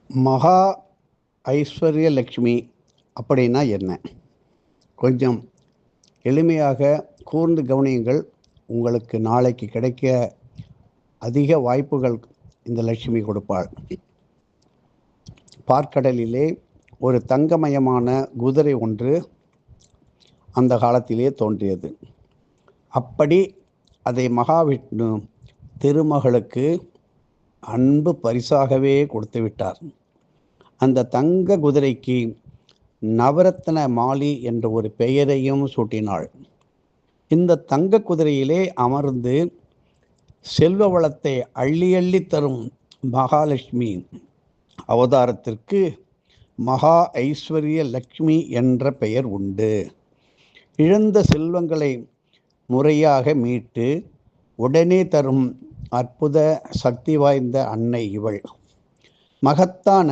மகா ஐஸ்வர்ய லக்ஷ்மி அப்படின்னா என்ன? கொஞ்சம் எளிமையாக கூர்ந்து கவனியுங்கள். உங்களுக்கு நாளைக்கு கிடைக்க அதிக வாய்ப்புகள் இந்த லட்சுமி கொடுப்பாள். பார்க்கடலிலே ஒரு தங்கமயமான குதிரை ஒன்று அந்த காலத்திலே தோன்றியது. அப்படி அதை மகாவிஷ்ணு திருமகளுக்கு அன்பு பரிசாகவே கொடுத்து விட்டார். அந்த தங்க குதிரைக்கு நவரத்ன மாலி என்ற ஒரு பெயரையும் சூட்டினாள். இந்த தங்க குதிரையிலே அமர்ந்து செல்வ வளத்தை அள்ளி அள்ளி தரும் மகாலட்சுமி அவதாரத்திற்கு மகா ஐஸ்வர்ய லக்ஷ்மி என்ற பெயர் உண்டு. இழந்த செல்வங்களை முறையாக மீட்டு உடனே தரும் அற்புத சக்தி வாய்ந்த அன்னை இவள். மகத்தான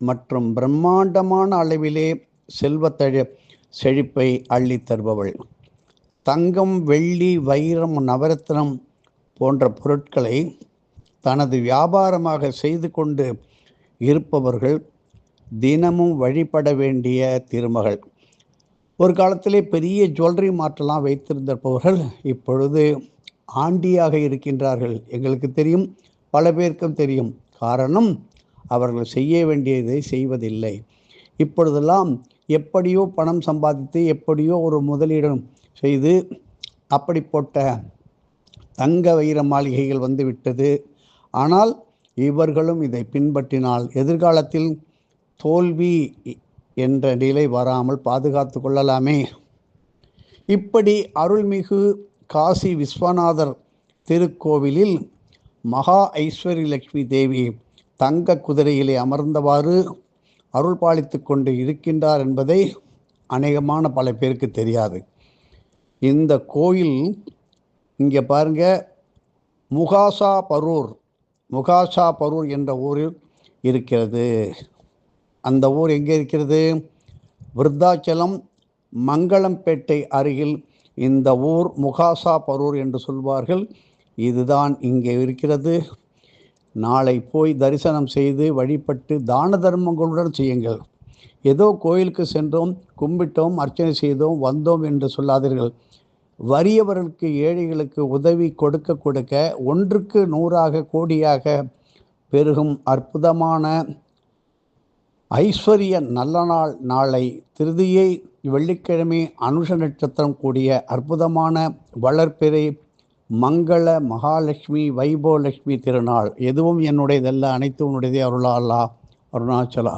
மற்றும் பிரம்மாண்டமான அளவிலே செழிப்பை அள்ளி தருபவள். தங்கம், வெள்ளி, வைரம், நவரத்னம் போன்ற பொருட்களை தனது வியாபாரமாக செய்து கொண்டு இருப்பவர்கள் தினமும் வழிபட வேண்டிய திருமகள். ஒரு காலத்திலே பெரிய ஜுவல்லரி மாற்றெல்லாம் வைத்திருந்தவர்கள் இப்பொழுது ஆண்டியாக இருக்கின்றார்கள். எங்களுக்கு தெரியும், பல பேருக்கும் தெரியும். காரணம், அவர்கள் செய்ய வேண்டியதை செய்வதில்லை. இப்பொழுதெல்லாம் எப்படியோ பணம் சம்பாதித்து எப்படியோ ஒரு முதலீடு செய்து அப்படி போட்ட தங்க வைர மாளிகைகள் வந்துவிட்டது. ஆனால் இவர்களும் இதை பின்பற்றினால் எதிர்காலத்தில் தோல்வி என்ற நிலை வராமல் பாதுகாத்து கொள்ளலாமே. இப்படி அருள்மிகு காசி விஸ்வநாதர் திருக்கோவிலில் மகா ஐஸ்வர்ய லட்சுமி தேவி தங்க குதிரையிலே அமர்ந்தவாறு அருள் பாலித்து கொண்டு இருக்கின்றார் என்பதை அநேகமான பல பேருக்கு தெரியாது. இந்த கோயில் இங்கே பாருங்க, முகாசா பரூர் என்ற ஊரில் இருக்கிறது. அந்த ஊர் எங்கே இருக்கிறது? விருத்தாச்சலம் மங்களம்பேட்டை அருகில் இந்த ஊர் முகாசா பரூர் என்று சொல்வார்கள். இதுதான் இங்கே இருக்கிறது. நாளை போய் தரிசனம் செய்து வழிபட்டு தான தர்மங்களுடன் செய்யுங்கள். ஏதோ கோயிலுக்கு சென்றோம், கும்பிட்டோம், அர்ச்சனை செய்தோம், வந்தோம் என்று சொல்லாதீர்கள். வறியவர்களுக்கு, ஏழைகளுக்கு உதவி கொடுக்க கொடுக்க ஒன்றுக்கு 100 கோடியாக பெருகும் அற்புதமான ஐஸ்வர்ய நல்ல நாள் நாளை திருதியை வெள்ளிக்கிழமை அனுஷ நட்சத்திரம் கூடிய அற்புதமான வளர்பிறை மங்கள மகாலட்சுமி வைபவலட்சுமி திருநாள். எதுவும் என்னுடையதல்ல, அனைத்தும் உன்னுடையதே. அருளாளா, அருணாச்சலா.